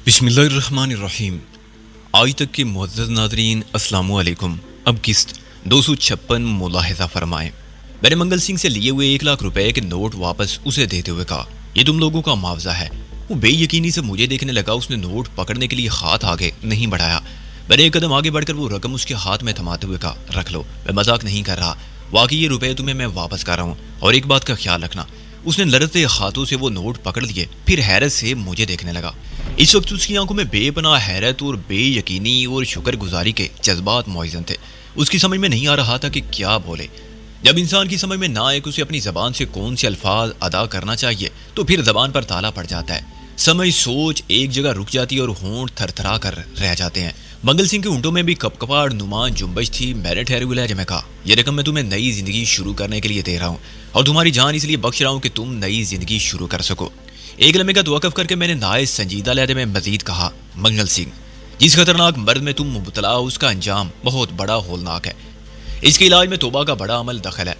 बिस्मिल्लाहिर्रहमानिर्रहीम। आज तक के मुअज़्ज़ज़ नाज़रीन अस्सलामु अलैकुम। अब किस्त 256 मुलाहिज़ा फरमाएं। मैंने मंगल सिंह से लिए हुए 1 लाख रुपए के नोट वापस उसे देते हुए कहा, ये तुम लोगों का मुआवजा है। वो बेयकीनी से मुझे देखने लगा। उसने नोट पकड़ने के लिए हाथ आगे नहीं बढ़ाया। मैंने एक कदम आगे बढ़कर वो रकम उसके हाथ में थमाते हुए कहा, रख लो, मैं मजाक नहीं कर रहा, वाकई ये रुपए तुम्हें मैं वापस कर रहा हूँ, और एक बात का ख्याल रखना। उसने लड़ते हाथों से वो नोट पकड़ लिए, फिर हैरत से मुझे देखने लगा। इस वक्त उसकी आंखों में बेपनाह हैरत और बेयकीनी और शुक्रगुजारी के जज्बात मौजूद थे। उसकी समझ में नहीं आ रहा था कि क्या बोले। जब इंसान की समझ में ना आए कि उसे अपनी जबान से कौन से अल्फाज अदा करना चाहिए, तो फिर जबान पर ताला पड़ जाता है। समझ सोच एक जगह रुक जाती है और होंठ थरथरा कर रह जाते हैं। मंगल सिंह के ऊँटों में भी कपकपाड़ नुमा जुम्बश थी। मैंने ठहरे हुए लहजे में कहा, यह रकम मैं तुम्हें नई जिंदगी शुरू करने के लिए दे रहा हूँ, और तुम्हारी जान इसलिए बख्श रहा हूँ कि तुम नई जिंदगी शुरू कर सको। एक लम्हे का तवक्कुफ करके मैंने नाए संजीदा लहजे में मजीद कहा, मंगल सिंह, जिस खतरनाक मर्द में तुम मुबतला हो उसका अंजाम बहुत बड़ा होलनाक है। इसके इलाज में तोबा का बड़ा अमल दखल है।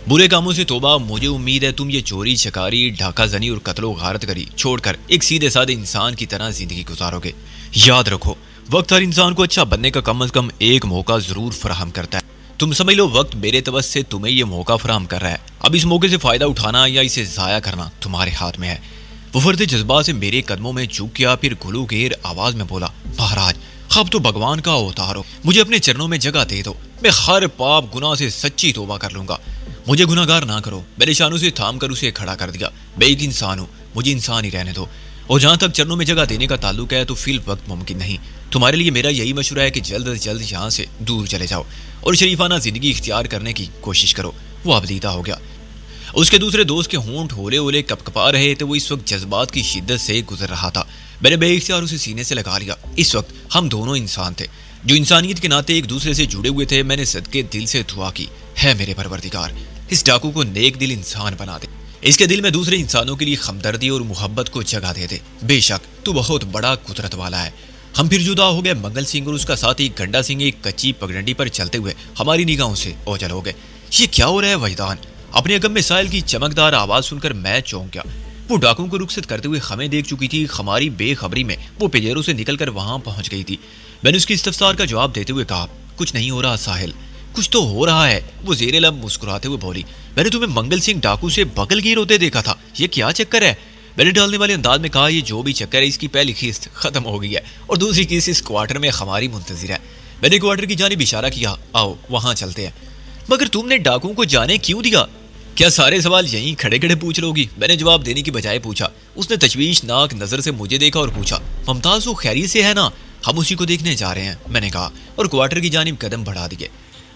बुरे कामों से तोबा। मुझे उम्मीद है तुम ये चोरी चकारी ढाका जनी और कत्लो गारत करी छोड़कर एक सीधे साधे इंसान की तरह जिंदगी गुजारोगे। याद रखो, वक्त हर इंसान को अच्छा बनने का कम से कम एक मौका जरूर फराहम करता है। तुम समझ लो, वक्त मेरे तवस से तुम्हें यह मौका फराहम कर रहा है। अब इस मौके से फायदा उठाना या इसे जाया करना तुम्हारे हाथ में है। वो फर्द जज्बा से मेरे कदमों में झुक गया, फिर गुलूगेर आवाज में बोला, महाराज, अब तो भगवान का अवतार हो, मुझे अपने चरणों में जगह दे दो। मैं हर पाप गुनाह से सच्ची तौबा कर लूंगा। मुझे गुनाहगार ना करो। मेरे शानों से थाम कर उसे खड़ा कर दिया। मैं एक इंसान हूँ, मुझे इंसान ही रहने दो। और जहां तक चरणों में जगह देने का ताल्लुक है, तो फिल वक्त मुमकिन नहीं। तुम्हारे लिए मेरा यही मशवरा है कि जल्द से जल्द यहाँ से दूर चले जाओ और शरीफाना जिंदगी इख्तियार करने की कोशिश करो। वो अबलीदा हो गया। उसके दूसरे दोस्त के होंठ होले होले कपकपा रहे थे। वो इस वक्त जज्बात की शिद्दत से गुजर रहा था। मैंने बेइख्तियार उसे सीने से लगा लिया। इस वक्त हम दोनों इंसान थे जो इंसानियत के नाते एक दूसरे से जुड़े हुए थे। मैंने सदके दिल से दुआ की, है मेरे परवरदिगार, इस डाकू को नेक दिल इंसान बना दे। इसके दिल में दूसरे इंसानों के लिए हमदर्दी और मोहब्बत को जगह दे दे। बेशक तू बहुत बड़ा कुदरत वाला है। हम फिर जुदा हो गए। मंगल सिंह और उसका साथी गंडा सिंह एक कच्ची पगडंडी पर चलते हुए हमारी निगाहों से ओझल हो गए। ये क्या हो रहा है वहीदान? अपने अगम में साहिल की चमकदार आवाज सुनकर मैं चौंक गया। वो डाकुओं को रुखसत करते हुए हमें देख चुकी थी। हमारी बेखबरी में वो पिजेरों से निकलकर वहां पहुंच गई थी। मैंने उसकी इस्तफसार का जवाब देते हुए कहा, कुछ नहीं हो रहा साहिल, कुछ तो हो रहा है। वो जेरे लब मुस्कुराते हुए बोली, मैंने तुम्हें मंगल सिंह डाकू से बगलगीर होते देखा था, ये क्या चक्कर है? मैंने डालने वाले अंदाज में कहा, ये जो भी चक्कर है, इसकी पहली किस्त खत्म हो गई है और दूसरी किस्त इस क्वार्टर में हमारी मुंतजिर है। मैंने क्वार्टर की जानिब इशारा किया, आओ वहां चलते हैं। मगर तुमने डाकुओं को जाने क्यों दिया? क्या सारे सवाल यहीं खड़े खड़े पूछ लोगी? मैंने जवाब देने की बजाय पूछा। उसने तशवीशनाक नजर से मुझे देखा और पूछा, मुमताज वो खैरियत से है ना? हम उसी को देखने जा रहे हैं, मैंने कहा, और क्वार्टर की जानिब कदम बढ़ा दिए।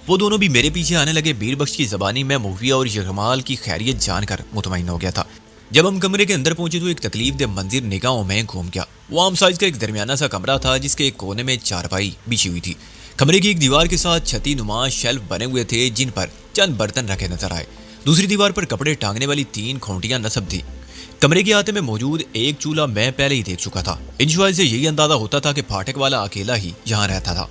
वो दोनों भी मेरे पीछे आने लगे। बीरबख्श की जबानी में मुगविया और यगमाल की खैरियत जानकर मुतमईन हो गया था। जब हम कमरे के अंदर पहुंचे तो एक तकलीफ दे मंजिर निगाहों में घूम गया। वो आम साइज का एक दरमियाना सा कमरा था जिसके एक कोने में चारपाई बिछी हुई थी। कमरे की एक दीवार के साथ छती नुमा शेल्फ बने हुए थे जिन पर चंद बर्तन रखे नजर आए। दूसरी दीवार पर कपड़े टांगने वाली 3 खूंटियां नस्ब थी। कमरे के आते में मौजूद एक चूल्हा मैं पहले ही देख चुका था। इन शवाहिद से यही अंदाजा होता था कि फाटक वाला अकेला ही यहाँ रहता था।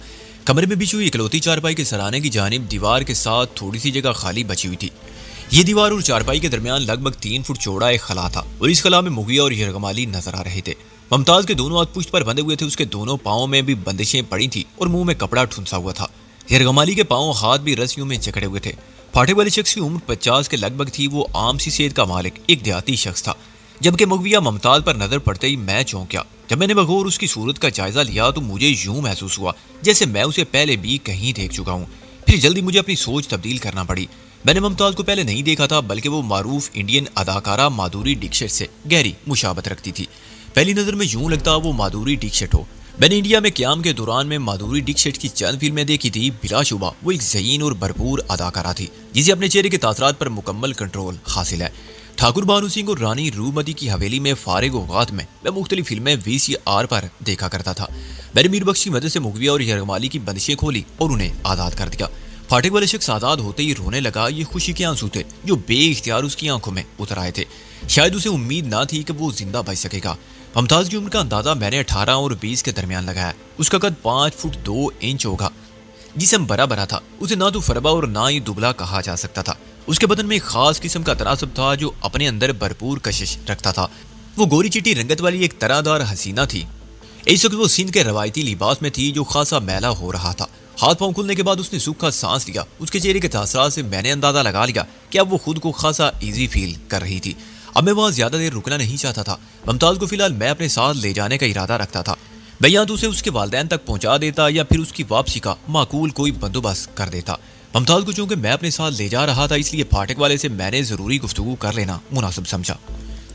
कमरे में बिछी हुई इकलौती चारपाई के सराने की जानिब दीवार के साथ थोड़ी सी जगह खाली बची हुई थी। ये दीवार और चारपाई के दरमियान लगभग 3 फुट चौड़ा एक खला था और इस खला में मुगिया और यरगमाली नजर आ रहे थे। मुमताज के दोनों हाथ पुश्त पर बंधे हुए थे। उसके दोनों पाँव में भी बंदिशें पड़ी थी और मुंह में कपड़ा ठुंसा हुआ था। यरगमाली के पाँव हाथ भी रस्सियों में जकड़े हुए थे। फाटे वाले शख्स की उम्र 50 के लगभग थी। वो आम सी सेहत का मालिक एक देहाती शख्स था। जबकि मुगविया मुमताज पर नजर पड़ते ही मैं चौंक गया। जब मैंने बगौर उसकी सूरत का जायजा लिया तो मुझे यूं महसूस हुआ जैसे मैं उसे पहले भी कहीं देख चुका हूं। फिर जल्दी मुझे अपनी सोच तब्दील करना पड़ी। मैंने मुमताज को पहले नहीं देखा था, बल्कि वो मारूफ इंडियन अदाकारा माधुरी दीक्षित से गहरी मुशाबत रखती थी। पहली नजर में यूं लगता वो माधुरी दीक्षित हो। मैंने इंडिया में क्याम के दौरान में माधुरी दीक्षित की चंद फिल्में देखी थी। बिलाशुबा वो एक ज़हीन और भरपूर अदाकारा थी जिसे अपने चेहरे के तासरात पर मुकम्मल कंट्रोल हासिल है। ठाकुर बानू सिंह और रानी रूपमती की हवेली में फारिग औकात में मैं मुख्तलिफ फिल्में VCR पर देखा करता था। मैंने मीरबख्श की मदद से मुगविया और यरगमाली की बंदिशें खोली और उन्हें आज़ाद कर दिया। फाटक वाले शख्स आज़ाद होते ही रोने लगा। ये खुशी के आंसू थे जो बेइख्तियार उसकी आंखों में उतर आए थे। शायद उसे उम्मीद ना थी कि वो जिंदा बच सकेगा। मुमताज की उम्र का अंदाजा मैंने 18 और 20 के दरमियान लगाया। उसका कद 5 फुट 2 इंच होगा। जिस्म बड़ा बड़ा था। उसे ना तो फरबा और ना ही दुबला कहा जा सकता था। उसके बदन में एक खास किस्म का तनासब था जो अपने अंदर भरपूर कशिश रखता था। वो गोरी चिट्टी रंगत वाली एक तरादार हसीना थी। इस वक्त वो सिंध के रवायती लिबास में थी जो खासा मैला हो रहा था। हाथ पांव खुलने के बाद उसने सूखा सांस लिया। उसके चेहरे के तासरात से मैंने अंदाजा लगा लिया कि अब वो खुद को खासा इजी फील कर रही थी। अब मैं वहां ज्यादा देर रुकना नहीं चाहता था। मुमताज को फिलहाल मैं अपने साथ ले जाने का इरादा रखता था। मैं या तो उसे उसके वालिदैन तक पहुंचा देता या फिर उसकी वापसी का माकूल कोई बंदोबस्त कर देता। मुमताज को चूंकि मैं अपने साथ ले जा रहा था, इसलिए फाटक वाले से मैंने जरूरी गुफ्तगू कर लेना मुनासिब समझा।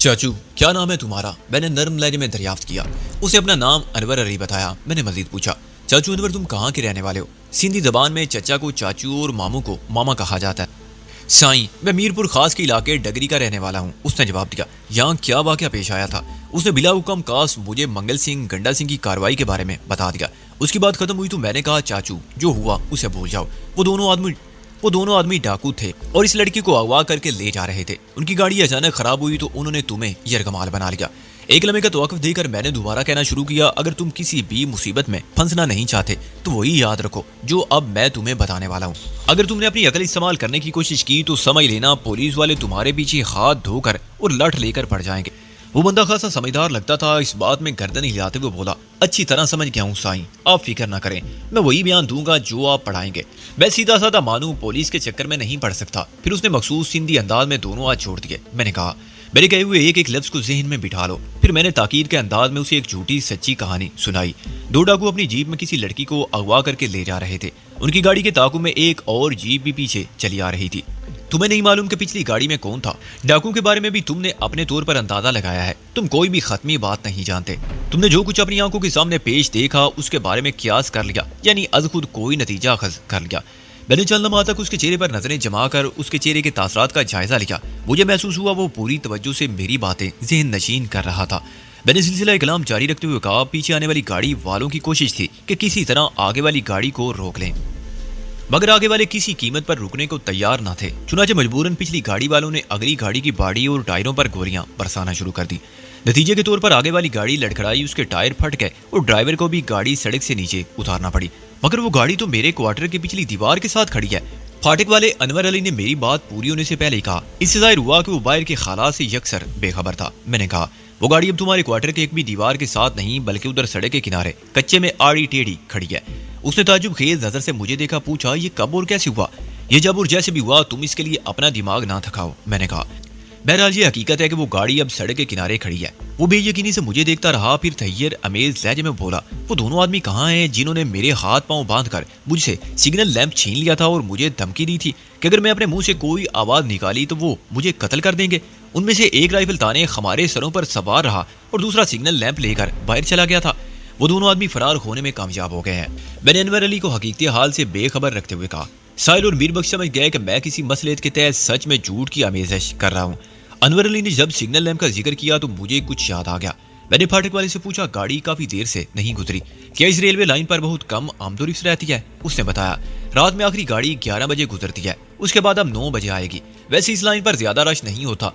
चाचू, क्या नाम है तुम्हारा? मैंने नर्म लहजे में दरियाफ्त किया। उसे अपना नाम अनवर अली बताया। मैंने मजीद पूछा, चाचू अनवर, तुम कहाँ के रहने वाले हो? सिंधी जबान में चचा को चाचू और मामू को मामा कहा जाता है। साईं, मैं मीरपुर खास के इलाके डगरी का रहने वाला हूँ, उसने जवाब दिया। यहाँ क्या वाक़या पेश आया था? उसने बिला हुक्म कास मुझे मंगल सिंह गंडा सिंह की कार्रवाई के बारे में बता दिया। उसकी बात खत्म हुई तो मैंने कहा, चाचू जो हुआ उसे भूल जाओ। वो दोनों आदमी डाकू थे और इस लड़की को अगवा करके ले जा रहे थे। उनकी गाड़ी अचानक खराब हुई तो उन्होंने तुम्हें यरगमाल बना लिया। एक लम्हे का तवक्कुफ देकर मैंने दोबारा कहना शुरू किया, अगर तुम किसी भी मुसीबत में फंसना नहीं चाहते तो वही याद रखो जो अब मैं तुम्हें बताने वाला हूँ। अगर तुमने अपनी अकल इस्तेमाल करने की कोशिश की तो समझ लेना पुलिस वाले तुम्हारे पीछे हाथ धोकर और लठ लेकर पड़ जाएंगे। वो बंदा खासा समझदार लगता था। इस बात में गर्दन हिलाते हुए बोला, अच्छी तरह समझ गया हूँ साईं, आप फिक्र ना करें, मैं वही बयान दूंगा जो आप पढ़ाएंगे। मैं सीधा साधा मानू पुलिस के चक्कर में नहीं पड़ सकता। फिर उसने मखसूस सिंधी अंदाज में दोनों हाथ जोड़ दिए। मैंने कहा, मेरे कहे हुए एक एक लफ्ज को जहन में बिठा लो। फिर मैंने ताकीद के अंदाज में उसे एक झूठी सच्ची कहानी सुनाई। दो डाकू अपनी जीप में किसी लड़की को अगवा करके ले जा रहे थे। उनकी गाड़ी के ताकू में एक और जीप भी पीछे चली आ रही थी। तुम्हें नहीं मालूम कि पिछली गाड़ी में कौन था। डाकू के बारे में भी तुमने अपने तौर पर अंदाजा लगाया है। तुम कोई भी खत्मी बात नहीं जानते। तुमने जो कुछ अपनी आंखों के सामने पेश देखा उसके बारे में कियास कर लिया, यानी अज खुद कोई नतीजा अखज कर लिया। मैंने चंद लम्हा तक उसके चेहरे पर नजरें जमा कर उसके चेहरे के तासरात का जायजा लिया। मुझे महसूस हुआ वो पूरी तवज्जो से मेरी बातें ज़हन नशीन कर रहा था। मैंने सिलसिला कलाम जारी रखते हुए कहा, पीछे आने वाली गाड़ी वालों की कोशिश थी कि किसी तरह आगे वाली गाड़ी को रोक लें, मगर आगे वाले किसी कीमत पर रुकने को तैयार न थे। चुनाचे मजबूरन पिछली गाड़ी वालों ने अगली गाड़ी की बाड़ी और टायरों पर गोलियां बरसाना शुरू कर दी। नतीजे के तौर पर आगे वाली गाड़ी लड़खड़ाई, उसके टायर फट गए और ड्राइवर को भी गाड़ी सड़क से नीचे उतारना पड़ी। मगर वो गाड़ी तो मेरे क्वार्टर की पिछली दीवार के साथ खड़ी है। फाटक वाले अनवर अली ने मेरी बात पूरी होने से पहले ही कहा। इससे जाहिर हुआ कि वो बाहर के हालात से यकसर बेखबर था। मैंने कहा, वो गाड़ी अब तुम्हारे क्वार्टर के एक भी दीवार के साथ नहीं बल्कि उधर सड़क के किनारे कच्चे में आड़ी टेढ़ी खड़ी है। उसने ताजुब खेज नजर से मुझे देखा, पूछा, ये कब और कैसे हुआ? ये जब और जैसे भी हुआ तुम इसके लिए अपना दिमाग ना थकाओ। मैंने कहा, बहरहाल ये हकीकत है कि वो गाड़ी अब सड़क के किनारे खड़ी है। वो बेयकीनी से मुझे देखता रहा, फिर तैयर अमेज लहजे में बोला, वो दोनों आदमी कहाँ हैं जिन्होंने मेरे हाथ पांव बांधकर मुझसे सिग्नल लैंप छीन लिया था और मुझे धमकी दी थी कि अगर मैं अपने मुंह से कोई आवाज निकाली तो वो मुझे कत्ल कर देंगे। उनमें से एक राइफल ताने हमारे सरों पर सवार रहा और दूसरा सिग्नल लैंप लेकर बाहर चला गया था। वो दोनों आदमी फरार होने में कामयाब हो गए हैं। मैंने अनवर अली को हकीकती हाल से बेखबर रखते हुए कहा। साहिल और मीर बख्श समझ गए कि मैं किसी मसले के तहत सच में झूठ की आमेज़श कर रहा हूँ। अनवर अली ने जब सिग्नल लैंप का जिक्र किया तो मुझे कुछ याद आ गया। मैंने फाटक वाले से पूछा, गाड़ी काफी देर से नहीं गुजरी, क्या इस रेलवे लाइन पर बहुत कम आमदोरफ्त रहती है? उसने बताया, रात में आखिरी गाड़ी 11 बजे गुजरती है, उसके बाद अब 9 बजे आएगी। वैसे इस लाइन पर ज्यादा रश नहीं होता।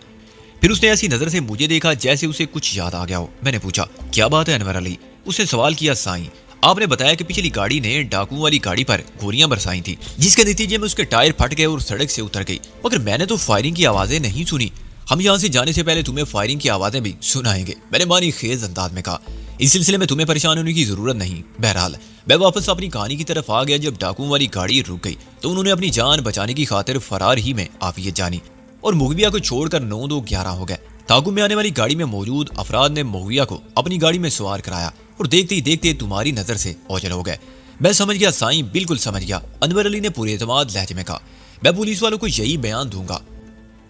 फिर उसने ऐसी नजर से मुझे देखा जैसे उसे कुछ याद आ गया हो। मैंने पूछा, क्या बात है अनवर अली? उसने सवाल किया, साईं आपने बताया कि पिछली गाड़ी ने डाकू वाली गाड़ी पर गोलियां बरसाई थी, जिसके नतीजे में उसके टायर फट गए और सड़क से उतर गई, मगर मैंने तो फायरिंग की आवाजें नहीं सुनी। हम यहाँ से जाने से पहले तुम्हें फायरिंग की आवाजें भी सुनाएंगे, मैंने मानी खेज अंदाज में कहा। इस सिलसिले में तुम्हें परेशान होने की जरूरत नहीं। बहरहाल मैं वापस अपनी कहानी की तरफ आ गया। जब डाकू वाली गाड़ी रुक गई तो उन्होंने अपनी जान बचाने की खातिर फरार ही में आफियत जानी और मुगविया को छोड़कर 9-2-11 हो गए। ताकुब में आने वाली गाड़ी में मौजूद अफराद ने मुगविया को अपनी गाड़ी में सवार कराया और देखते ही देखते तुम्हारी नजर से ओझल हो गए। मैं समझ गया साईं, बिल्कुल समझ गया, अनवर अली ने पूरे एतमाद लहजे में कहा। मैं पुलिस वालों को यही बयान दूंगा।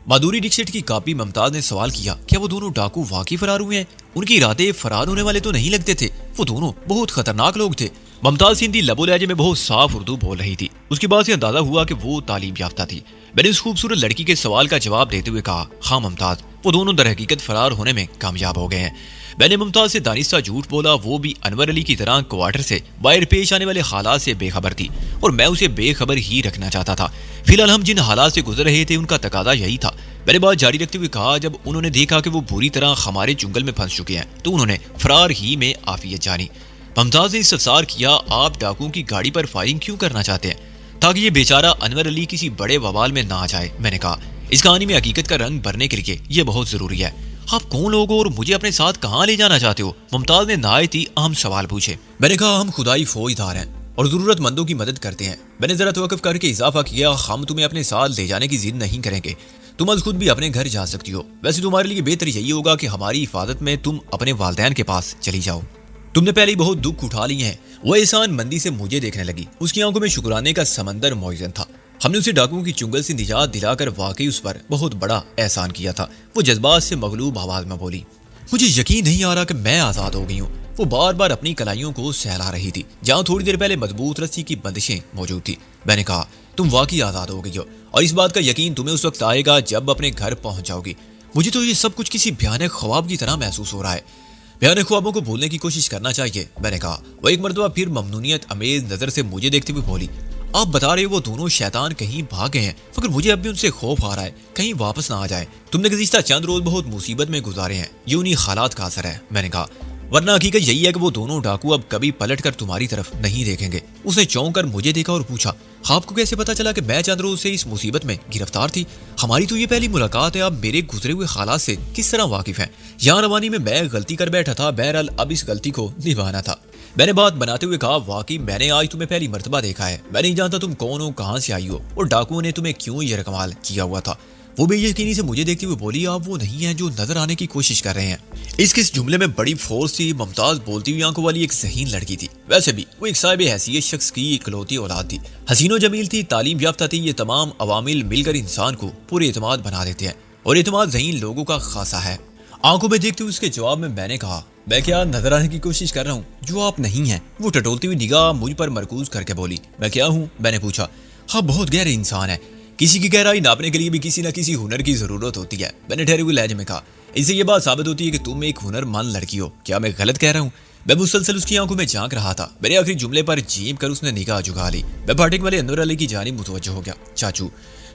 माधुरी डिक्शेट की कापी मुमताज ने सवाल किया, क्या वो दोनों डाकू वाकई फरार हुए हैं? उनके इरादे फरार होने वाले तो नहीं लगते थे। वो दोनों बहुत खतरनाक लोग थे। मुमताज सिंधी लबो लहजे में बहुत साफ उर्दू बोल रही थी। उसकी बात से अंदाजा हुआ कि वो तालीम याफ्ता थी। मैंने उस खूबसूरत लड़की के सवाल का जवाब देते हुए कहा, हाँ मुमताज, वो दोनों दर हकीकत फरार होने में कामयाब हो गए हैं। मैंने मुमताज से दानिस्ता झूठ बोला। वो भी अनवर अली की तरह क्वार्टर से बाहर पेश आने वाले हालात से बेखबर थी और मैं उसे बेखबर ही रखना चाहता था। फिलहाल हम जिन हालात से गुजर रहे थे उनका तकादा यही था। मैंने बात जारी रखते हुए कहा, जब उन्होंने देखा कि वो बुरी तरह हमारे जंगल में फंस चुके हैं तो उन्होंने फरार ही में आफियत जानी। मुमताज ने इस्तफसार किया, आप डाकुओं की गाड़ी पर फायरिंग क्यों करना चाहते हैं ताकि ये बेचारा अनवर अली किसी बड़े बवाल में ना आ जाए? मैंने कहा, इस कहानी में हकीकत का रंग भरने के लिए ये बहुत जरूरी है। आप कौन लोग हो और मुझे अपने साथ कहाँ ले जाना चाहते हो? मुमताज ने नहायत ही अहम सवाल पूछे। मैंने कहा हम खुदाई फौजदार हैं और जरूरतमंदों की मदद करते हैं। मैंने जरा तवक्कुफ करके इजाफा किया, हम तुम्हें अपने साथ ले जाने की जिद नहीं करेंगे, तुम आज खुद भी अपने घर जा सकती हो। वैसे तुम्हारे लिए बेहतर यही होगा कि हमारी हिफाजत में तुम अपने वालिदैन के पास चली जाओ। तुमने पहले ही बहुत दुख उठा लिए हैं। वो एहसान मंदी से मुझे देखने लगी। उसकी आंखों में शुक्राने का समंदर मौजूद था। हमने उसे डाकुओं की चुंगल से निजात दिलाकर वाकई उस पर बहुत बड़ा एहसान किया था। वो जज्बात से मगलूब आवाज में बोली, मुझे यकीन नहीं आ रहा कि मैं आजाद हो गई हूँ। वो बार बार अपनी कलाइयों को सहला रही थी जहाँ थोड़ी देर पहले मजबूत रस्सी की बंदिशें मौजूद थी। मैंने कहा, तुम वाकई आजाद हो गई हो और इस बात का यकीन तुम्हें उस वक्त आएगा जब अपने घर पहुंच जाओगी। मुझे तो ये सब कुछ किसी भयानक ख्वाब की तरह महसूस हो रहा है। भयानक ख्वाबों को भूलने की कोशिश करना चाहिए, मैंने कहा। वो एक मरतबा फिर ममनूनियत अमेज नजर से मुझे देखते हुए बोली, आप बता रहे हो वो दोनों शैतान कहीं भाग गए हैं, मगर मुझे अब भी उनसे खौफ आ रहा है कहीं वापस ना आ जाए। तुमने गुज़िश्ता चंद रोज बहुत मुसीबत में गुजारे हैं, ये उन्हीं हालात का असर है, मैंने कहा। वरना हकीकत यही है कि वो दोनों डाकू अब कभी पलट कर तुम्हारी तरफ नहीं देखेंगे। उसने चौंक कर मुझे देखा और पूछा, आपको कैसे पता चला कि मैं चंद रोज से इस मुसीबत में गिरफ्तार थी? हमारी तो ये पहली मुलाकात है, आप मेरे गुजरे हुए हालात से किस तरह वाकिफ हैं? यहाँ रवानी में मैं गलती कर बैठा था, बहरहाल अब इस गलती को निभाना था। मैंने बात बनाते हुए कहा, वाकई मैंने आज तुम्हें पहली मर्तबा देखा है। मैं नहीं जानता तुम कौन हो, कहाँ से आई हो और डाकुओं ने तुम्हें क्यों ये रकमाल किया हुआ था। वो बेयकीनी से मुझे देखते हुए बोली, आप वो नहीं है जो नजर आने की कोशिश कर रहे हैं। इसके इस जुमले में बड़ी फोर्स थी। मुमताज बोलती हुई आंखों वाली एक ज़हीन लड़की थी। वैसे भी वो एक साहिब हैसियत शख्स की इकलौती औलाद थी। हसीनो जमील थी, तालीम याफ्ता थी। ये तमाम अवामिल मिलकर इंसान को पूरे एतमाद बना देते हैं और एतमाद ज़हीन लोगों का खासा है। आंखों में देखते हुए उसके जवाब में मैंने कहा, मैं क्या नजर आने की कोशिश कर रहा हूँ जो आप नहीं हैं? वो टटोलती हुई निगाह मुझ पर मरकूज करके बोली, मैं क्या हूँ? मैंने पूछा। हाँ, बहुत गहरे इंसान है। किसी की गहराई नापने के लिए भी किसी न किसी हुनर की जरूरत होती है, मैंने ठहरे हुए लहजे में कहा। इससे ये बात साबित होती है कि तुम एक हुनरमंद लड़की हो। क्या मैं गलत कह रहा हूँ? मैं मुसलसल उसकी आंखों में झांक रहा था। मेरे आखिरी जुमले पर जीम कर उसने निगाह झुका ली। मैं फाटक वाले अनवर अली की जानिब मुतवज्जो हो गया। चाचू,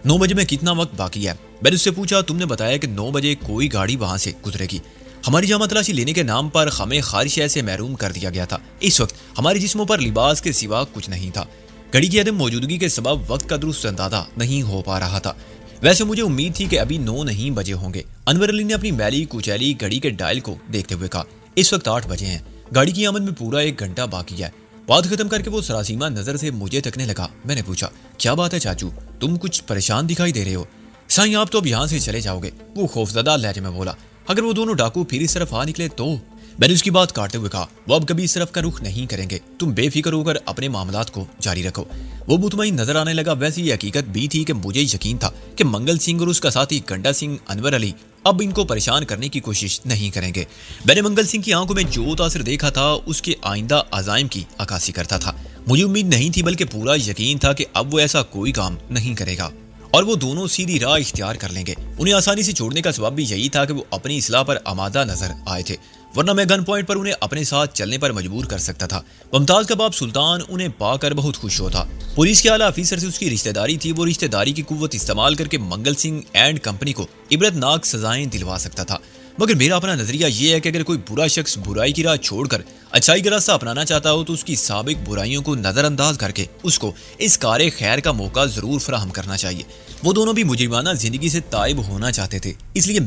9 बजे में कितना वक्त बाकी है? मैंने उससे पूछा। तुमने बताया कि 9 बजे कोई गाड़ी वहां से गुजरेगी। हमारी जामा तलाशी लेने के नाम पर हमें खारिश से महरूम कर दिया गया था। इस वक्त हमारे जिस्मों पर लिबास के सिवा कुछ नहीं था। घड़ी की अदम मौजूदगी के सबब वक्त का दुरुस्त अंदाजा नहीं हो पा रहा था। वैसे मुझे उम्मीद थी कि अभी 9 नहीं बजे होंगे। अनवर अली ने अपनी मैली कुचैली घड़ी के डायल को देखते हुए कहा, इस वक्त 8 बजे हैं। गाड़ी की आमद में पूरा 1 घंटा बाकी है। बात खत्म करके वो सरासीमा नजर से मुझे तकने लगा। मैंने पूछा, क्या बात है चाचू, तुम कुछ परेशान दिखाई दे रहे हो? साईं, आप तो अब यहाँ से चले जाओगे, वो खौफजदा लहजे में बोला। अगर वो दोनों डाकू फिर इस तरफ आ निकले तो? मैंने उसकी बात काटते हुए कहा, वो अब कभी इस तरफ का रुख नहीं करेंगे। तुम बेफिक्र होकर अपने मामलात को जारी रखो। वो मुतमईन नजर आने लगा। वैसे ये हकीकत भी थी कि मुझे यकीन था कि मंगल सिंह और उसका साथी गंडा सिंह अनवर अली अब इनको परेशान करने की कोशिश नहीं करेंगे। मैंने मंगल सिंह की आंखों में जो तासर देखा था उसके आइंदा अज़ाइम की अक्कासी करता था। मुझे उम्मीद नहीं थी बल्कि पूरा यकीन था कि अब वो ऐसा कोई काम नहीं करेगा और वो दोनों सीधी राह इख्तियार कर लेंगे। उन्हें आसानी से छोड़ने का सबब भी यही था कि वो अपनी इस्लाह पर आमादा नजर आए थे, वरना मैं गन पॉइंट पर उन्हें अपने साथ चलने पर मजबूर कर सकता था। मुमताज का बाप सुल्तान उन्हें पाकर बहुत खुश होता। पुलिस के आला अफीसर से उसकी रिश्तेदारी थी। वो रिश्तेदारी की कुव्वत इस्तेमाल करके मंगल सिंह एंड कंपनी को इबरतनाक सजाएं दिलवा सकता था। मगर मेरा अपना नजरिया यह है कि अगर कोई बुरा शख्स बुराई की राह छोड़कर अच्छाई का रास्ता अपनाना चाहता हो तो उसकी साबिक बुराइयों को नजरअंदाज करके उसको इस कार खैर का मौका जरूर फराहम करना चाहिए। वो दोनों भी मुजरिमाना जिंदगी से ताइब होना चाहते थे, इसलिए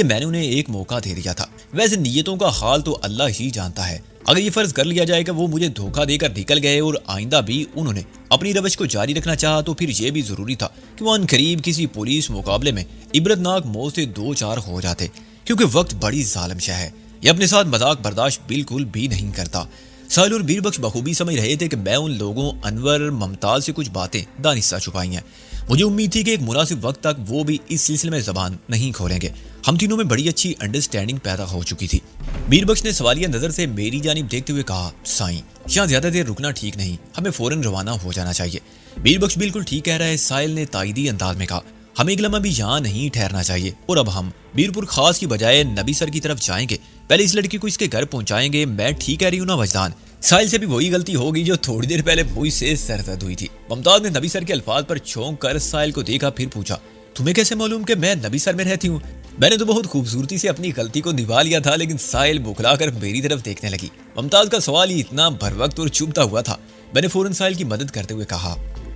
मैंने उन्हें एक मौका दे दिया था। वैसे नीयतों का हाल तो अल्लाह ही जानता है। अगर ये फर्ज कर लिया जाए कि वो मुझे धोखा देकर निकल गए और आइंदा भी उन्होंने अपनी रवश को जारी रखना चाहा तो फिर यह भी जरूरी था कि वो अनकरीब किसी पुलिस मुकाबले में इबरतनाक मौत से 2-4 हो जाते, क्योंकि वक्त बड़ी जालिम शय है। ये अपने साथ मजाक बर्दाश्त बिल्कुल भी नहीं करता। साहिल और बीरबख्श बखूबी समझ रहे थे कि मैं उन लोगों अनवर मुमताज से कुछ बातें दानिस्ता छुपाई हैं। मुझे उम्मीद थी कि एक मुनासिब वक्त तक वो भी इस सिलसिले में जबान नहीं खोलेंगे। हम तीनों में बड़ी अच्छी अंडरस्टैंडिंग पैदा हो चुकी थी। बीरबख्श ने सवालिया नजर से मेरी जानिब देखते हुए कहा, साईं, यहाँ ज्यादा देर रुकना ठीक नहीं, हमें फौरन रवाना हो जाना चाहिए। बीरबख्श बिल्कुल ठीक कह रहा है, साहिल ने ताईदी अंदाज में कहा। हमें एक लम्हा भी यहाँ नहीं ठहरना चाहिए और अब हम बीरपुर खास की बजाय नबी सर की तरफ जाएंगे। पहले इस लड़की को इसके घर पहुंचाएंगे। मैं ठीक कह रही हूँ ना वजदान? साहिल से भी वही गलती होगी जो थोड़ी देर पहले मुझसे सरजद हुई थी। मुमताज ने नबी सर के अल्फाज पर चौंक कर साहिल को देखा, फिर पूछा, तुम्हें कैसे मालूम कि मैं नबी सर में रहती हूँ? मैंने तो बहुत खूबसूरती से अपनी गलती को निभा लिया था, लेकिन साहिल बुखलाकर मेरी तरफ देखने लगी। मुमताज का सवाल ही इतना भरवक्त और चुभता हुआ था। मैंने फौरन साहिल की मदद करते हुए कहा,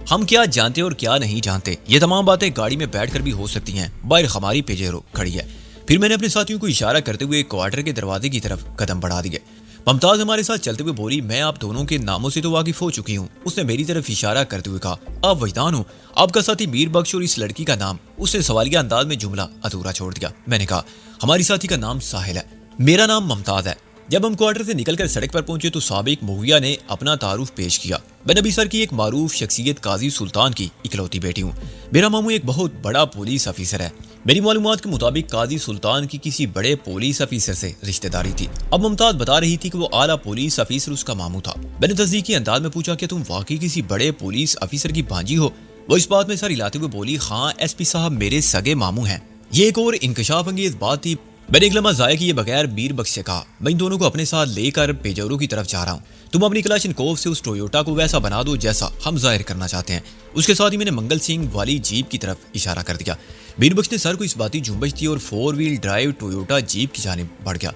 हम क्या जानते और क्या नहीं जानते, ये तमाम बातें गाड़ी में बैठकर भी हो सकती हैं। बाहर हमारी पेजेरो खड़ी है। फिर मैंने अपने साथियों को इशारा करते हुए क्वार्टर के दरवाजे की तरफ कदम बढ़ा दिए। मुमताज हमारे साथ चलते हुए बोली, मैं आप दोनों के नामों से तो वाकिफ हो चुकी हूँ। उसने मेरी तरफ इशारा करते हुए कहा, आप वहीदान हो, आपका साथी मीर बख्श और इस लड़की का नाम। उसने सवालिया अंदाज में जुमला अधूरा छोड़ दिया। मैंने कहा, हमारी साथी का नाम साहिल है, मेरा नाम मुमताज है। जब हम क्वार्टर से निकलकर सड़क पर पहुंचे तो साबिक मुखिया ने अपना तारुफ पेश किया। मैं नबी सर की एक मारूफ शख्सियत काजी सुल्तान की इकलौती बेटी हूँ। मेरा मामू एक बहुत बड़ा पुलिस अफिसर है। मेरी मालूमात के मुताबिक काजी सुल्तान की किसी बड़े पुलिस अफिसर से रिश्तेदारी थी। अब मुमताज बता रही थी कि वो आला पुलिस अफिसर उसका मामू था। मैंने तस्दीकी अंदाज में पूछा, कि तुम वाकई किसी बड़े पुलिस अफिसर की भांजी हो? वो इस बात में सर हिलाते हुए बोली, हाँ एसपी साहब मेरे सगे मामू हैं। ये एक और इंकशाफ अंगेज बात थी। मैंने एक लम्हा जाया किए बगैर मीर बख्श से कहा, मैं इन दोनों को अपने साथ लेकर पेजोरो की तरफ जा रहा हूँ। तुम अपनी क्लाशनकोव से उस टोयोटा को वैसा बना दो जैसा हम जाहिर करना चाहते हैं। उसके साथ ही मैंने मंगल सिंह वाली जीप की तरफ इशारा कर दिया। मीर बख्श ने सर को इस बाती झुंबश दी और 4 व्हील ड्राइव टोयोटा जीप की जानिब बढ़ गया।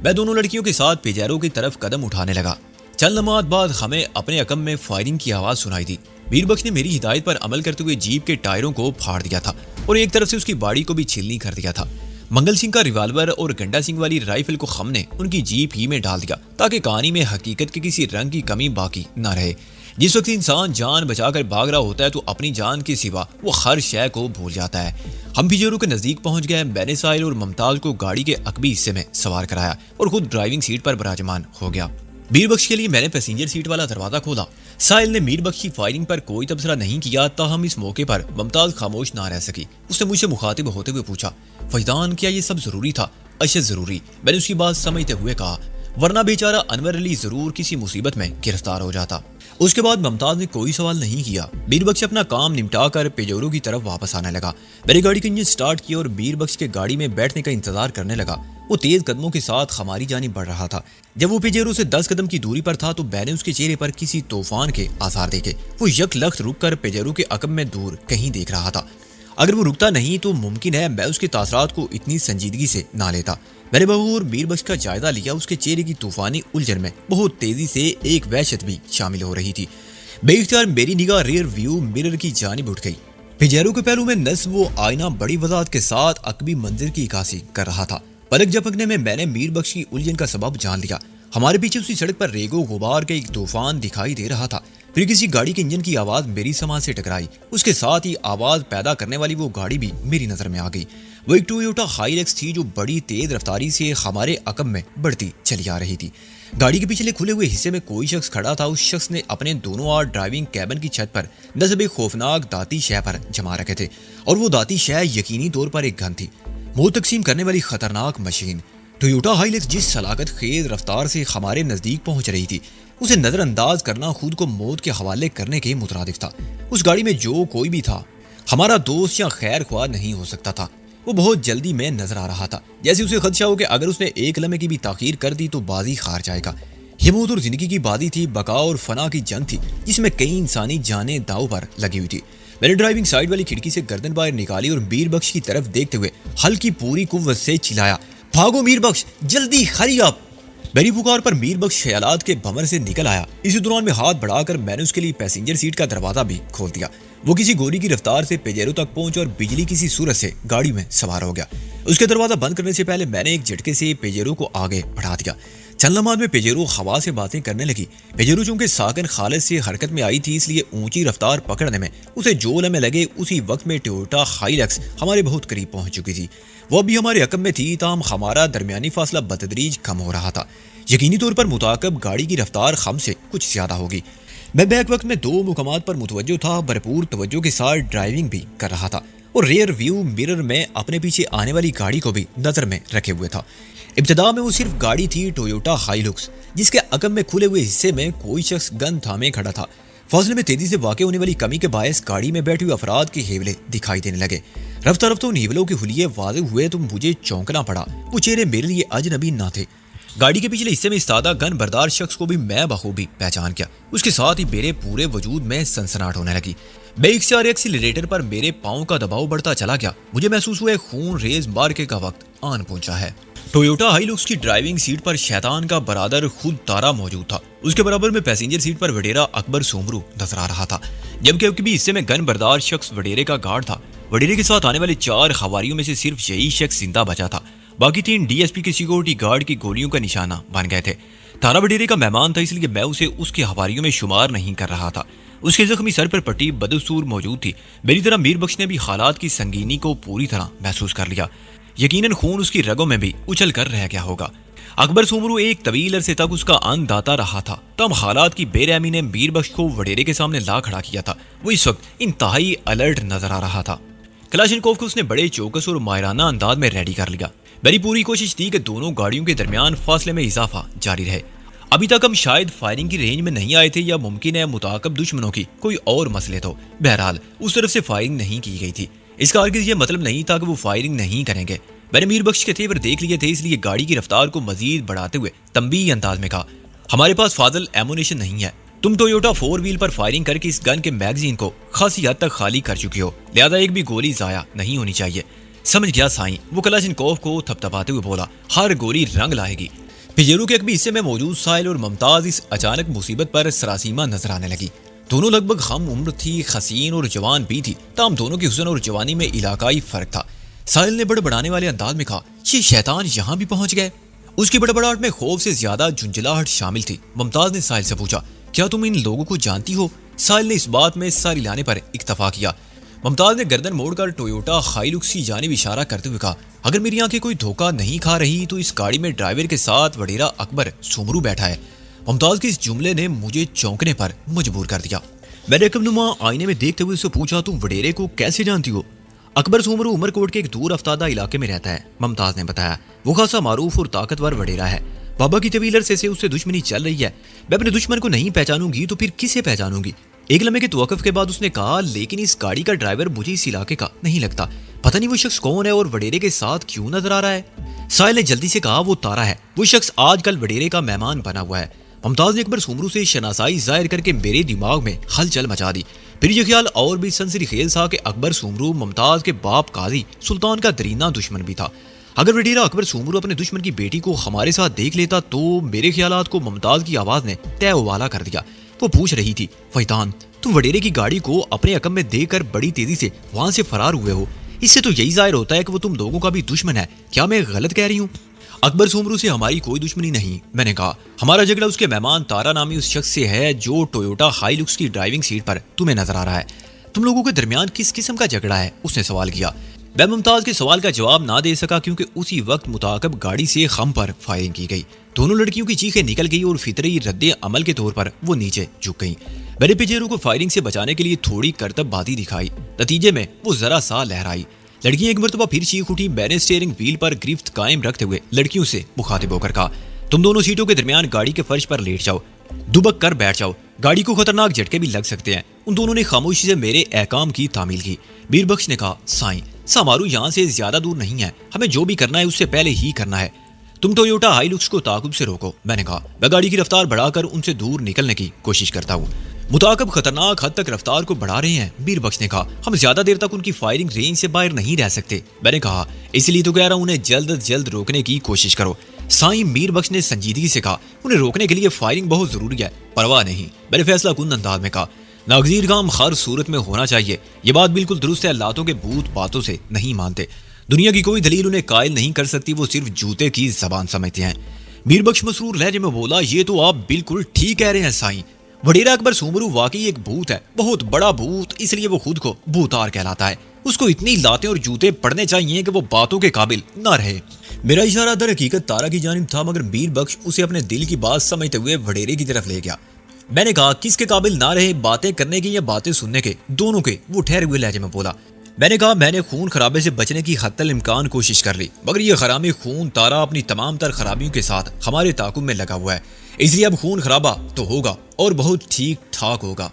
मैं दोनों लड़कियों के साथ पेजोरो की तरफ कदम उठाने लगा। चंद लम्हात बाद हमें अपने अकम में फायरिंग की आवाज सुनाई दी। मीर बख्श ने मेरी हिदायत पर अमल करते हुए जीप के टायरों को फाड़ दिया था और एक तरफ से उसकी बाड़ी को भी छीलनी कर दिया था। मंगल सिंह का रिवाल्वर और गंडा सिंह वाली राइफल को हमने उनकी जीप ही में डाल दिया ताकि कहानी में हकीकत के किसी रंग की कमी बाकी न रहे। जिस वक्त इंसान जान बचाकर भाग रहा होता है तो अपनी जान के सिवा वो हर शय को भूल जाता है। हम पेजोरो के नजदीक पहुंच गए। मैंने साहिल और मुमताज को गाड़ी के अकबी हिस्से में सवार कराया और खुद ड्राइविंग सीट पर विराजमान हो गया। मीर बख्श के लिए मैंने पैसेंजर सीट वाला दरवाजा खोला। साहिल ने मीर बख्श की फायरिंग पर कोई तबसरा नहीं किया। ताहम इस मौके पर मुमताज खामोश ना रह सकी। उसने मुझसे मुखातिब होते हुए पूछा, फैजान क्या ये सब जरूरी था? अच्छा जरूरी, मैंने उसकी बात समझते हुए कहा, वरना बेचारा अनवर अली जरूर किसी मुसीबत में गिरफ्तार हो जाता। उसके बाद मुमताज ने कोई सवाल नहीं किया। मीर बख्श अपना काम निपटा कर पेजोरो की तरफ वापस आने लगा। मैंने गाड़ी का इंजन स्टार्ट किया और मीर बख्श के गाड़ी में बैठने का इंतजार करने लगा। वो तेज कदमों के साथ हमारी जानिब बढ़ रहा था। जब वो पेजोरो से 10 कदम की दूरी पर था तो मैंने उसके चेहरे पर किसी तूफान के आसार देखे। वो यकलख्त रुककर पेजोरो के अकब में दूर कहीं देख रहा था। अगर वो रुकता नहीं तो मुमकिन है मैं उसके तासरात को इतनी संजीदगी से ना लेता। मैंने बहू और मीर बख्श का जायजा लिया। उसके चेहरे की तूफानी उलझन में बहुत तेजी से एक वहशत भी शामिल हो रही थी। बेइख्तियार मेरी निगाह रियर व्यू मिरर की जानिब उठ गई। पेजोरो के पहलू में नस्ब वो आईना बड़ी वजाहत के साथ अकबी मंजिल की इक्कासी कर रहा था। पलक झपकने में मैंने मीर बख्श की उलझन का सबब जान लिया। हमारे पीछे उसी सड़क पर रेगो गुबार के एक तूफान दिखाई दे रहा था। फिर किसी गाड़ी के इंजन की आवाज मेरी समाज से टकराई। उसके साथ ही आवाज पैदा करने वाली वो गाड़ी भी मेरी नजर में आ गई। वो एक टोयोटा हाइलक्स थी जो बड़ी तेज रफ्तारी से हमारे अकब में बढ़ती चली आ रही थी। गाड़ी के पिछले खुले हुए हिस्से में कोई शख्स खड़ा था। उस शख्स ने अपने दोनों हाथ ड्राइविंग कैबिन की छत पर नस्ब एक खौफनाक दाती शय पर जमा रखे थे और वो दाती शय यकीनी तौर पर एक गन थी, मौत तकसीम करने वाली खतरनाक मशीन। टोयोटा हाइलक्स जिस सलाकत खेज रफ्तार से हमारे नजदीक पहुंच रही थी उसे नजरअंदाज करना खुद को मौत के हवाले करने के मुतरादिफ था। उस गाड़ी में जो कोई भी था हमारा दोस्त या खैर ख्वाह नहीं हो सकता था। वो बहुत जल्दी में नजर आ रहा था, जैसे उसे खदशा हो कि अगर उसने एक लम्हे की भी ताखीर कर दी तो बाजी हार जाएगा। ये मौत और जिंदगी की बाजी थी, बका और फना की जंग थी जिसमें कई इंसानी जानें दाव पर लगी हुई थी। मैंने ड्राइविंग साइड वाली खिड़की से गर्दन बाहर निकाली और मीर बख्श की तरफ देखते हुए हल्की पूरी कुव्वत से चिल्लाया, भागो मीर बख्श, जल्दी हरी अप। मेरी पुकार पर मीर बख्श ख्यालात के भंवर से निकल आया। इसी दौरान में हाथ बढ़ाकर मैंने उसके लिए पैसेंजर सीट का दरवाजा भी खोल दिया। वो किसी गोली की रफ्तार से पेजोरो तक पहुंचा और बिजली किसी सूरत से गाड़ी में सवार हो गया। उसके दरवाजा बंद करने से पहले मैंने एक झटके से पेजोरो को आगे बढ़ा दिया। चंद लम्हात में पेजोरो हवा से बातें करने लगी। पेजोरो चूंकि साकन खालिद से हरकत में आई थी इसलिए ऊंची रफ्तार पकड़ने में उसे जो लम्हे लगे उसी वक्त में टोयोटा हाइलक्स हमारे बहुत करीब पहुंच चुकी थी। वो भी हमारे अकब में थी, ताहम हमारा दरमियानी फासला बतदरीज कम हो रहा था। यकीनी तौर पर मुताकब गाड़ी की रफ्तार हम से कुछ ज्यादा होगी। मैं बैक वक्त में 2 मुकामात पर मुतवज्जो था, भरपूर तवज्जो के साथ ड्राइविंग भी कर रहा था और रियर व्यू मिरर में अपने पीछे आने वाली गाड़ी को भी नजर में रखे हुए था। इब्तिदा में वो सिर्फ गाड़ी थी टोयोटा हाइलक्स जिसके अकब में खुले हुए हिस्से में कोई शख्स गन थामे खड़ा था। फासले में तेजी से वाक़ होने वाली कमी के बायस गाड़ी में बैठे हुए अफराद के हेवले दिखाई देने लगे। रफ्ता रफ्ता उन हेवलों के हुलिये वाज़ेह हुए तो मुझे चौंकना पड़ा। वो चेहरे मेरे लिए अजनबी ना थे। गाड़ी के पिछले हिस्से में इस्तादा गन बरदार शख्स को भी मैं बखूबी पहचान किया। उसके साथ ही मेरे पूरे वजूद में सनसनाहट होने लगी। बेइख्तियार एक्सीलरेटर पर मेरे पाँव का दबाव बढ़ता चला गया। मुझे महसूस हुआ खून रेज मार्के का वक्त आन पहुंचा है। टोयोटा हाइलक्स की ड्राइविंग सीट पर शैतान का बरादर खुद तारा मौजूद था। उसके बराबर में पैसेंजर सीट पर वडेरा अकबर सोमरू नजर आ रहा था, जबकि अकबी हिस्से में गन बरदार शख्स वडेरे का गार्ड था। वडेरे के साथ आने वाले 4 खवारियों में से सिर्फ यही शख्स जिंदा बचा था। बाकी 3 डीएसपी के सिक्योरिटी गार्ड की गोलियों का निशाना बन गए थे। तारा वडेरे का मेहमान था, इसलिए मैं उसे उसके हवारियों में शुमार नहीं कर रहा था। उसके जख्मी सर पर पट्टी बदसूर मौजूद थी। मेरी तरह मीर बख्श ने भी हालात की संगीनी को पूरी तरह महसूस कर लिया। यकीनन खून उसकी रगों में भी उछल कर रह गया होगा। अकबर सुमरू एक तवील अरसे तक उसका अन्नदाता रहा था। तब हालात की बेरहमी ने मीर बख्श को वडेरे के सामने ला खड़ा किया था। वो इस वक्त इंतहाई अलर्ट नजर आ रहा था। कलाशनिकोव को उसने बड़े चौकस और माहिराना अंदाज में रेडी कर लिया। मेरी पूरी कोशिश थी कि दोनों गाड़ियों के दरमियान फासले में इजाफा जारी रहे। अभी तक हम शायद फायरिंग की रेंज में नहीं आए थे, या मुमकिन है मुताकब दुश्मनों की कोई और मसले तो। बहरहाल उस तरफ से फायरिंग नहीं की गई थी। इसका हरगिज़ ये मतलब नहीं था कि वो फायरिंग नहीं करेंगे। मैंने मीर बख्श के तेवर देख लिए थे, इसलिए गाड़ी की रफ्तार को मजीद बढ़ाते हुए तंबीही अंदाज में कहा, हमारे पास फाजल एमुनेशन नहीं है। तुम टोयोटा 4 व्हील पर फायरिंग करके इस गन के मैगजीन को खासी हद तक खाली कर चुकी हो, लिहाजा एक भी गोली जाया नहीं होनी चाहिए। समझ गया साईं, वो कलाशनिकोव को थपथपाते हुए बोला, हर गोली रंग लाएगी। पिजेरो के एक भी हिस्से में मौजूद साहिल और मुमताज इस अचानक मुसीबत पर सरासीमा नजर आने लगी। दोनों लगभग हम उम्र थी, हसीन और जवान भी थी, ताम दोनों की हुस्न और जवानी में इलाकाई फर्क था। साहिल ने बड़बड़ाने वाले अंदाज में कहा, ये शैतान यहाँ भी पहुंच गए। उसकी बड़बड़ाहट में खौफ से ज्यादा झुंझलाहट शामिल थी। मुमताज ने साहिल से पूछा, क्या तुम इन लोगों को जानती हो? साहिल ने इस बात में सारी लाने पर इक्तफा किया। मुमताज ने गर्दन मोड़कर टोयोटा हाइलुक्स की जानिब इशारा करते हुए कहा, अगर मेरी आंखें कोई धोखा नहीं खा रही तो इस गाड़ी में ड्राइवर के साथ वडेरा अकबर सुमरू बैठा है। मुमताज के इस जुमले ने मुझे चौंकने पर मजबूर कर दिया। मैंने कमनुमा आईने में देखते हुए उससे पूछा, तुम वडेरे को कैसे जानती हो? अकबर सुमरू उमरकोट के एक दूर अफ्तादा इलाके में रहता है, मुमताज ने बताया। वो खासा मारूफ और ताकतवर वडेरा है। बाबा की तवील अरसे से उससे दुश्मनी चल रही है। मैं अपने दुश्मन को नहीं पहचानूंगी तो फिर किसे पहचानूंगी? एक लम्हे के तवक्कुफ के बाद उसने कहा, लेकिन इस गाड़ी का ड्राइवर मुझे इस इलाके का नहीं लगता। पता नहीं वो शख्स कौन है और वडेरे के साथ क्यों नजर आ रहा है। साहिल ने जल्दी से कहा, वो तारा है। वो शख्स आजकल वडेरे का मेहमान बना हुआ है। मुमताज ने अकबर सुमरू से शनासाई जाहिर करके मेरे दिमाग में हलचल मचा दी। फिर यह ख्याल और भी सनसनीखेज था कि अकबर सुमरू मुमताज के बाप काजी सुल्तान का दरीना दुश्मन भी था। अगर वडेरा अकबर सुमरू अपने दुश्मन की बेटी को हमारे साथ देख लेता तो मेरे ख्यालात को मुमताज की आवाज ने तय उबाला कर दिया। वो पूछ रही थी, फैतान, तुम वडेरे की गाड़ी को अपने अकम में देखकर बड़ी तेजी से वहां से फरार हुए हो। इससे तो यही जाहिर होता है कि वो तुम लोगों का भी दुश्मन है। क्या मैं गलत कह रही हूँ? अकबर सुमरू से हमारी कोई दुश्मनी नहीं, मैंने कहा। हमारा झगड़ा उसके मेहमान तारा नामी उस शख्स से है जो टोयोटा हाइलुक्स की ड्राइविंग सीट पर तुम्हें नजर आ रहा है। तुम लोगों के दरमियान किस किस्म का झगड़ा है? उसने सवाल किया। मैं मुमताज के सवाल का जवाब ना दे सका क्योंकि उसी वक्त मुताकब गाड़ी से खम पर फायरिंग की गई। दोनों लड़कियों की चीखें निकल गई और फितरी रद्दे अमल के तौर पर वो नीचे झुक गईं। मैंने पिजेरो को फायरिंग से बचाने के लिए थोड़ी करतबबाजी दिखाई। नतीजे में वो जरा सा लहराई। लड़कियां एक मरतबा फिर चीख उठी। मैंने स्टीयरिंग व्हील पर गिरफ्त कायम रखते हुए लड़कियों से मुखातिब होकर कहा, तुम दोनों सीटों के दरमियान गाड़ी के फर्श पर लेट जाओ, दुबक कर बैठ जाओ। गाड़ी को खतरनाक झटके भी लग सकते हैं। उन दोनों ने खामोशी से मेरे अहकाम की तामील की। मीर बख्श ने कहा, साईं, समारू यहाँ से ज्यादा दूर नहीं है। हमें जो भी करना है उससे पहले ही करना है। तुम टोयोटा हाइलुक्स को ताकुब से रोको, मैंने कहा। मैं गाड़ी की रफ्तार बढ़ाकर उनसे दूर निकलने की कोशिश करता हूँ। मुताकब खतरनाक हद तक रफ्तार को बढ़ा रहे हैं, मीर बख्श ने कहा। हम ज्यादा देर तक उनकी फायरिंग रेंज से बाहर नहीं रह सकते, मैंने कहा। इसलिए तो कह रहा हूं उन्हें जल्द अज जल्द रोकने की कोशिश करो। साईं, मीर बख्श ने संजीदगी से कहा। उन्हें रोकने के लिए फायरिंग बहुत जरूरी है। परवाह नहीं, मैंने फैसला कुन अंदाज में कहा। नागजीर काम हर सूरत में होना चाहिए। ये बात बिल्कुल दुरुस्त है। लातों के भूत बातों से नहीं मानते। दुनिया की कोई दलील उन्हें कायल नहीं कर सकती। वो सिर्फ जूते की जबान समझते हैं। मीर बख्श मसरूर लहजे में बोला, ये तो आप बिल्कुल ठीक कह रहे हैं साईं। वडेरा अकबर सुमरू वाकई एक भूत है, बहुत बड़ा भूत। इसलिए वो खुद को भूतार कहलाता है। उसको इतनी लातें और जूते पड़ने चाहिए कि वो बातों के काबिल ना रहे। मेरा इशारा दर हकीकत तारा की जानिब था, मगर मीर बख्श उसे अपने दिल की बात समझते हुए वडेरे की तरफ ले गया। मैंने कहा, किसके काबिल ना रहे, बातें करने की या बातें सुनने के? दोनों के, वो ठहरे हुए लहजे में बोला। मैंने कहा, मैंने खून खराबे से बचने की हत्तल इम्कान कोशिश कर ली, मगर ये हरामी खून तारा अपनी तमाम तर खराबियों के साथ हमारे ताकुब में लगा हुआ है। इसलिए अब खून खराबा तो होगा और बहुत ठीक ठाक होगा।